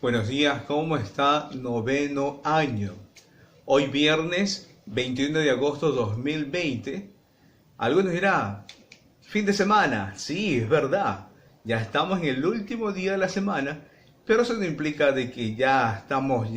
Buenos días, ¿cómo está? Noveno año. Hoy viernes 21 de agosto 2020. Algunos dirán, fin de semana. Sí, es verdad. Ya estamos en el último día de la semana, pero eso no implica de que ya estamos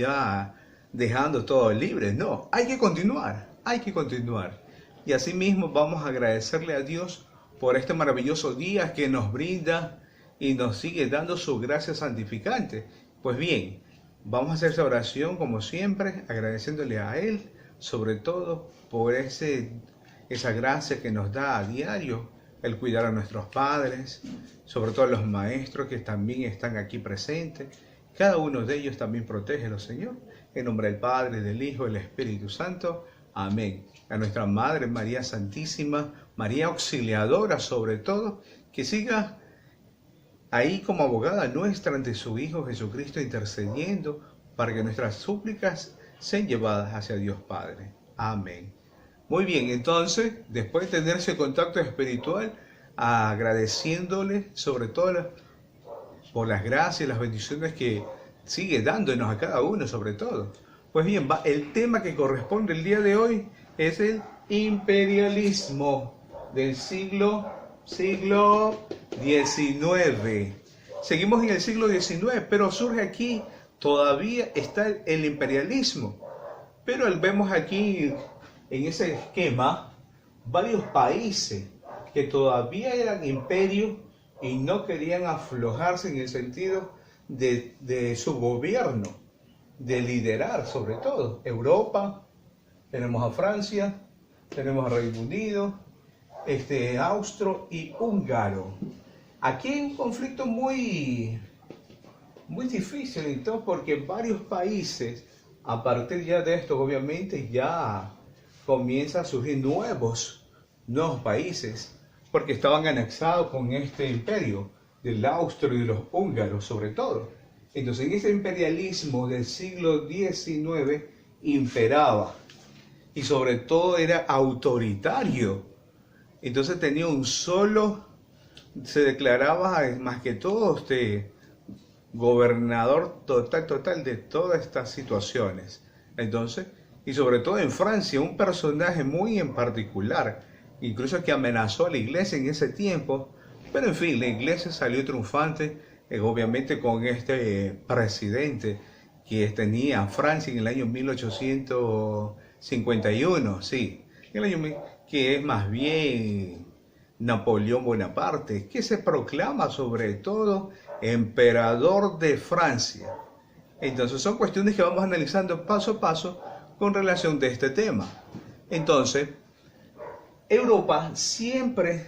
dejando todo libre. No, hay que continuar, hay que continuar. Y asimismo vamos a agradecerle a Dios por este maravilloso día que nos brinda y nos sigue dando su gracia santificante. Pues bien, vamos a hacer esa oración como siempre, agradeciéndole a Él, sobre todo por esa gracia que nos da a diario, el cuidar a nuestros padres, sobre todo a los maestros que también están aquí presentes. Cada uno de ellos también protégelos, Señor. En nombre del Padre, del Hijo y del Espíritu Santo. Amén. A nuestra Madre María Santísima, María Auxiliadora sobre todo, que siga ahí como abogada nuestra ante su Hijo Jesucristo, intercediendo para que nuestras súplicas sean llevadas hacia Dios Padre. Amén. Muy bien, entonces, después de tener ese contacto espiritual, agradeciéndole sobre todo por las gracias y las bendiciones que sigue dándonos a cada uno, sobre todo. Pues bien, el tema que corresponde el día de hoy es el imperialismo del siglo XIX. Seguimos en el siglo XIX, pero surge aquí, todavía está el imperialismo. Pero vemos aquí, en ese esquema, varios países que todavía eran imperios y no querían aflojarse en el sentido de su gobierno, de liderar sobre todo. Europa, tenemos a Francia, tenemos a Reino Unido, austro y húngaro. Aquí hay un conflicto muy difícil, entonces, porque varios países, a partir ya de esto, obviamente, ya comienzan a surgir nuevos países, porque estaban anexados con este imperio del austro y de los húngaros, sobre todo. Entonces, en ese imperialismo del siglo XIX imperaba, y sobre todo era autoritario. Entonces tenía se declaraba más que todo gobernador total de todas estas situaciones. Entonces, y sobre todo en Francia, un personaje muy en particular, incluso que amenazó a la iglesia en ese tiempo, pero en fin, la iglesia salió triunfante, obviamente con este presidente que tenía Francia en el año 1851, sí, el año que es más bien Napoleón Bonaparte, que se proclama sobre todo emperador de Francia. Entonces son cuestiones que vamos analizando paso a paso con relación de este tema. Entonces, Europa siempre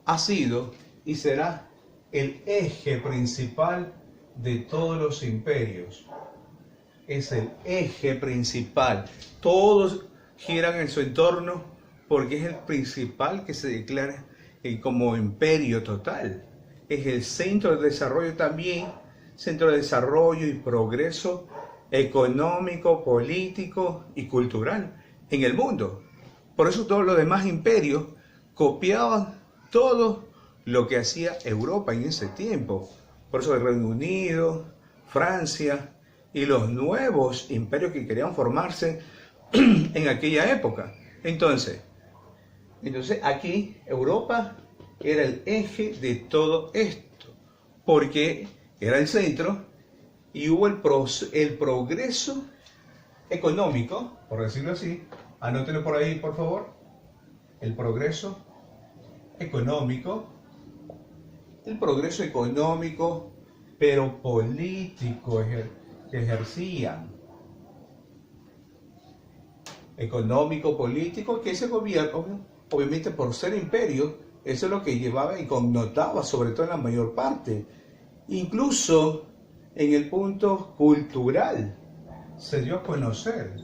ha sido y será el eje principal de todos los imperios. Es el eje principal. Todos giran en su entorno porque es el principal que se declara como imperio total. Es el centro de desarrollo también, centro de desarrollo y progreso económico, político y cultural en el mundo. Por eso todos los demás imperios copiaban todo lo que hacía Europa en ese tiempo. Por eso el Reino Unido, Francia y los nuevos imperios que querían formarse en aquella época. Entonces aquí Europa era el eje de todo esto, porque era el centro y hubo el progreso económico, por decirlo así. Anótenlo por ahí, por favor. El progreso económico, pero político que ejercían. Económico, político, que ese gobierno, obviamente por ser imperio, eso es lo que llevaba y connotaba, sobre todo en la mayor parte. Incluso en el punto cultural se dio a conocer.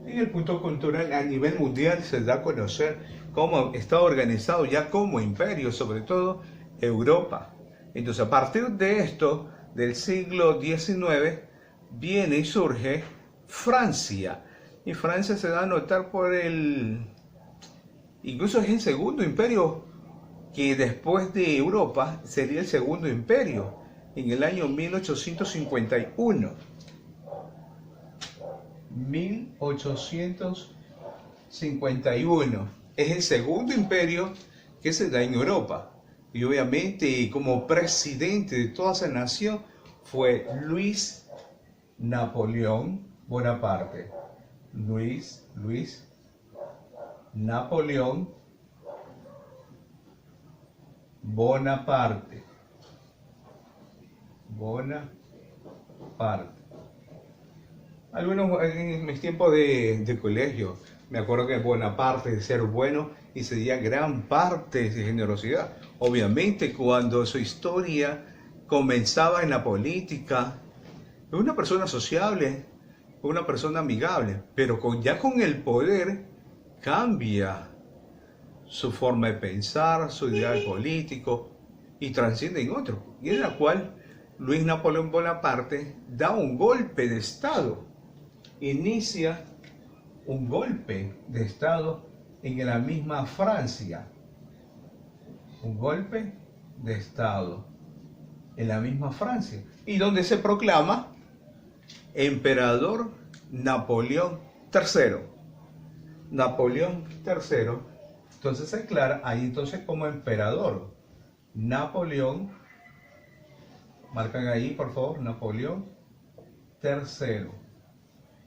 En el punto cultural a nivel mundial se da a conocer cómo está organizado ya como imperio, sobre todo Europa. Entonces, a partir de esto, del siglo XIX, viene y surge Francia. Y Francia se da a notar incluso es el segundo imperio que después de Europa sería el segundo imperio en el año 1851. 1851 es el segundo imperio que se da en Europa. Y obviamente como presidente de toda esa nación fue Luis Napoleón Bonaparte. Luis Napoleón Bonaparte. Algunos en mis tiempos de colegio, me acuerdo que Bonaparte de ser bueno y sería gran parte de generosidad. Obviamente cuando su historia comenzaba en la política, es una persona sociable, una persona amigable, pero ya con el poder cambia su forma de pensar, su ideal político y trasciende en otro. Y en la cual Luis Napoleón Bonaparte da un golpe de Estado, inicia un golpe de Estado en la misma Francia. Un golpe de Estado en la misma Francia. Y donde se proclama Emperador Napoleón III. Napoleón III. Entonces se declara ahí entonces como emperador. Napoleón, marcan ahí por favor, Napoleón III.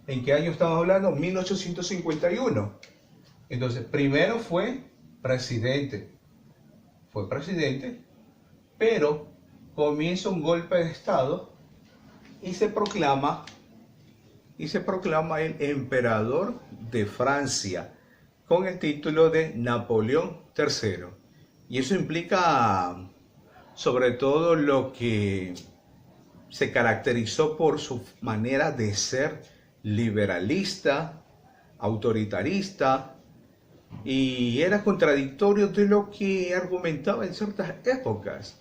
¿En qué año estamos hablando? 1851. Entonces, primero fue presidente, pero comienza un golpe de Estado y se proclama el emperador de Francia con el título de Napoleón III. Y eso implica sobre todo lo que se caracterizó por su manera de ser liberalista, autoritarista, y era contradictorio de lo que argumentaba en ciertas épocas,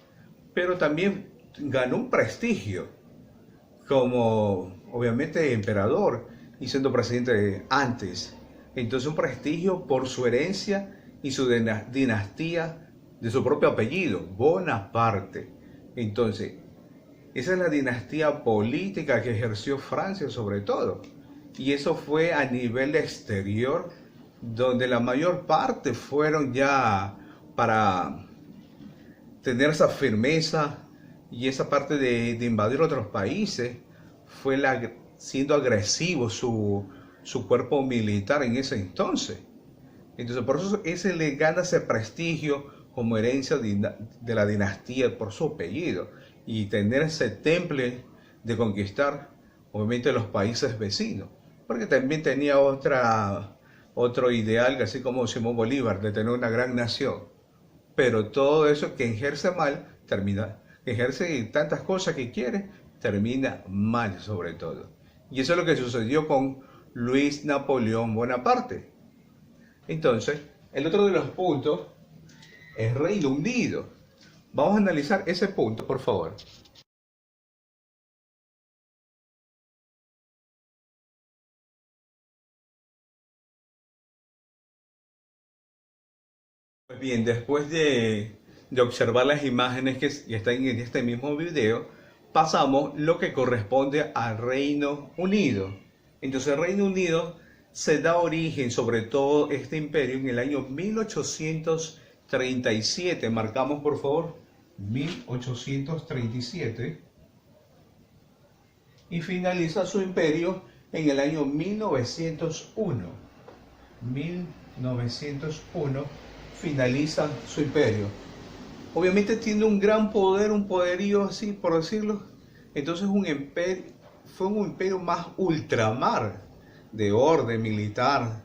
pero también ganó un prestigio como obviamente emperador y siendo presidente antes. Entonces un prestigio por su herencia y su dinastía de su propio apellido, Bonaparte. Entonces, esa es la dinastía política que ejerció Francia sobre todo. Y eso fue a nivel exterior, donde la mayor parte fueron ya para tener esa firmeza y esa parte de invadir otros países, fue siendo agresivo su cuerpo militar en ese entonces. Entonces por eso ese le gana ese prestigio como herencia de la dinastía por su apellido y tener ese temple de conquistar obviamente los países vecinos, porque también tenía otro ideal, así como Simón Bolívar, de tener una gran nación. Pero todo eso que ejerce mal, ejerce tantas cosas que quiere, termina mal sobre todo. Y eso es lo que sucedió con Luis Napoleón Bonaparte. Entonces, el otro de los puntos es Reino Unido. Vamos a analizar ese punto, por favor. Pues bien, después de observar las imágenes que están en este mismo video, pasamos lo que corresponde al Reino Unido. Entonces el Reino Unido se da origen sobre todo este imperio en el año 1837. Marcamos por favor 1837. Y finaliza su imperio en el año 1901. 1901 finaliza su imperio. Obviamente tiene un gran poder, un poderío así por decirlo. Entonces fue un imperio más ultramar, de orden militar.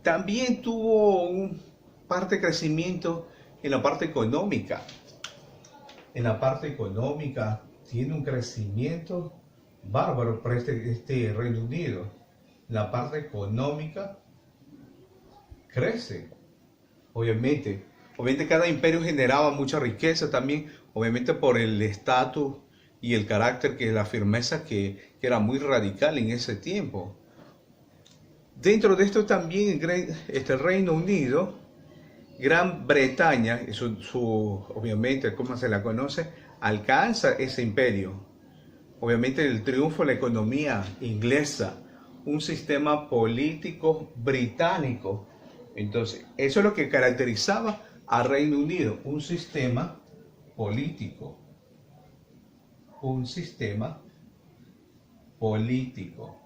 También tuvo un parte de crecimiento en la parte económica. En la parte económica tiene un crecimiento bárbaro para este Reino Unido. La parte económica crece. Obviamente cada imperio generaba mucha riqueza también, obviamente por el estatus y el carácter, que la firmeza que era muy radical en ese tiempo. Dentro de esto también este Reino Unido Gran Bretaña, obviamente, como se la conoce, alcanza ese imperio. Obviamente el triunfo de la economía inglesa, un sistema político británico. Entonces, eso es lo que caracterizaba a Reino Unido, un sistema político, un sistema político.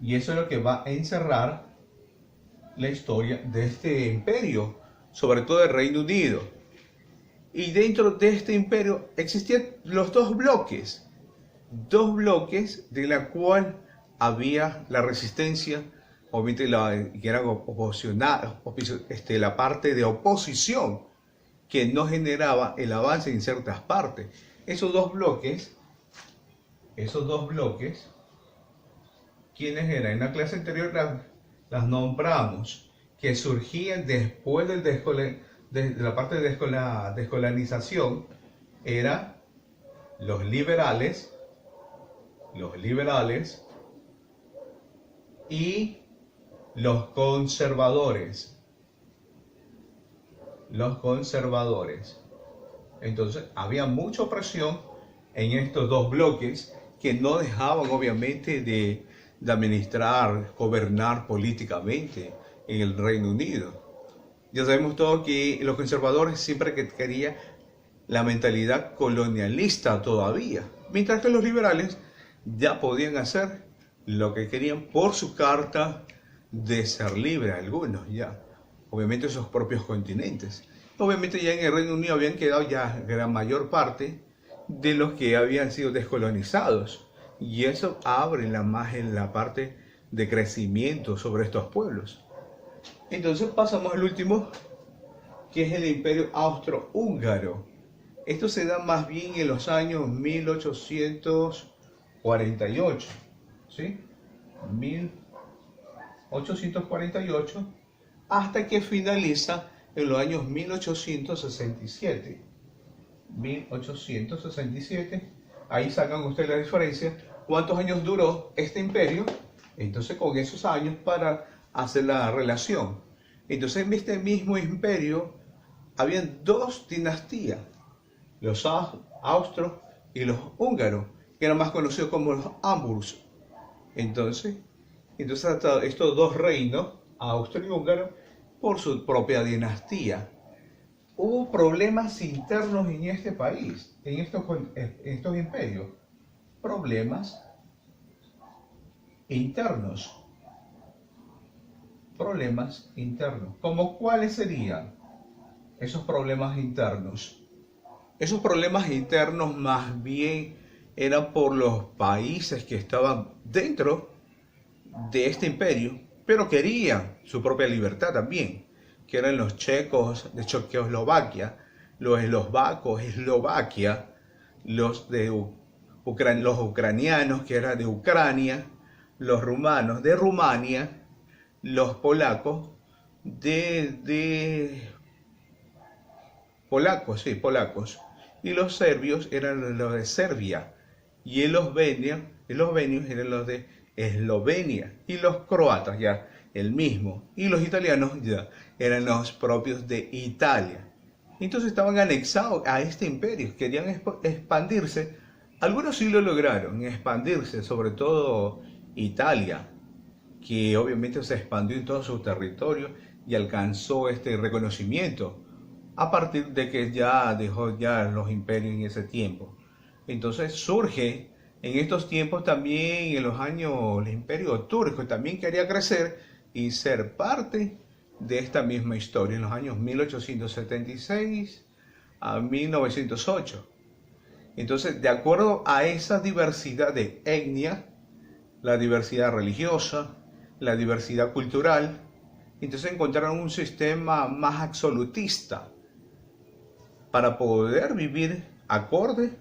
Y eso es lo que va a encerrar la historia de este imperio, sobre todo el Reino Unido. Y dentro de este imperio existían los dos bloques de la cual había la resistencia, obviamente que era la parte de oposición que no generaba el avance en ciertas partes. Esos dos bloques, ¿quiénes eran? En la clase anterior las nombramos, que surgían después de la parte de descolonización, eran los liberales y los conservadores. Entonces había mucha opresión en estos dos bloques que no dejaban obviamente de gobernar políticamente en el Reino Unido. Ya sabemos todo que los conservadores siempre querían la mentalidad colonialista todavía, mientras que los liberales ya podían hacer lo que querían por su carta de ser libre, algunos ya, obviamente sus propios continentes. Obviamente ya en el Reino Unido habían quedado ya gran mayor parte de los que habían sido descolonizados, y eso abre más en la parte de crecimiento sobre estos pueblos. Entonces pasamos al último, que es el Imperio Austrohúngaro. Esto se da más bien en los años 1848, ¿sí? 1848, hasta que finaliza en los años 1867. 1867, ahí sacan ustedes la diferencia, cuántos años duró este imperio, entonces con esos años para hacer la relación. Entonces en este mismo imperio habían dos dinastías, los austros y los húngaros, que eran más conocidos como los Habsburgos. Entonces hasta estos dos reinos, Austria y Húngaro, por su propia dinastía. Hubo problemas internos en este país, en estos imperios. Problemas internos. Problemas internos. ¿Cómo cuáles serían esos problemas internos? Esos problemas internos más bien eran por los países que estaban dentro de este imperio, pero querían su propia libertad también, que eran los checos de Checoslovaquia, los eslovacos, Eslovaquia, los ucranianos, que eran de Ucrania, los rumanos de Rumania, los polacos polacos, y los serbios eran los de Serbia, y los venios eran los de Eslovenia, y los croatas ya el mismo, y los italianos ya eran los propios de Italia. Entonces estaban anexados a este imperio, querían expandirse. Algunos sí lo lograron, expandirse, sobre todo Italia, que obviamente se expandió en todo su territorio y alcanzó este reconocimiento a partir de que ya dejó ya los imperios en ese tiempo. Entonces surge en estos tiempos también, en los años, el imperio turco también quería crecer y ser parte de esta misma historia, en los años 1876 a 1908. Entonces, de acuerdo a esa diversidad de etnia, la diversidad religiosa, la diversidad cultural, entonces encontraron un sistema más absolutista para poder vivir acorde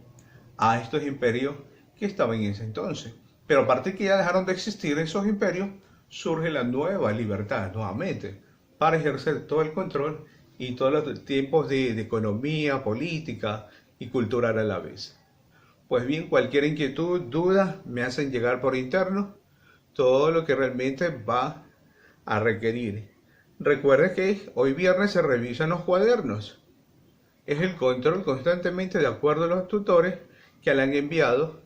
a estos imperios que estaban en ese entonces. Pero a partir que ya dejaron de existir esos imperios, surge la nueva libertad nuevamente para ejercer todo el control y todos los tiempos de economía, política y cultural a la vez. Pues bien, cualquier inquietud, duda, me hacen llegar por interno todo lo que realmente va a requerir Recuerde que hoy viernes se revisan los cuadernos. Es el control constantemente de acuerdo a los tutores que le han enviado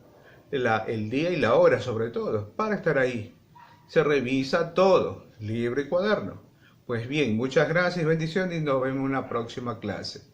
el día y la hora sobre todo, para estar ahí. Se revisa todo, libro y cuaderno. Pues bien, muchas gracias, bendiciones y nos vemos en una próxima clase.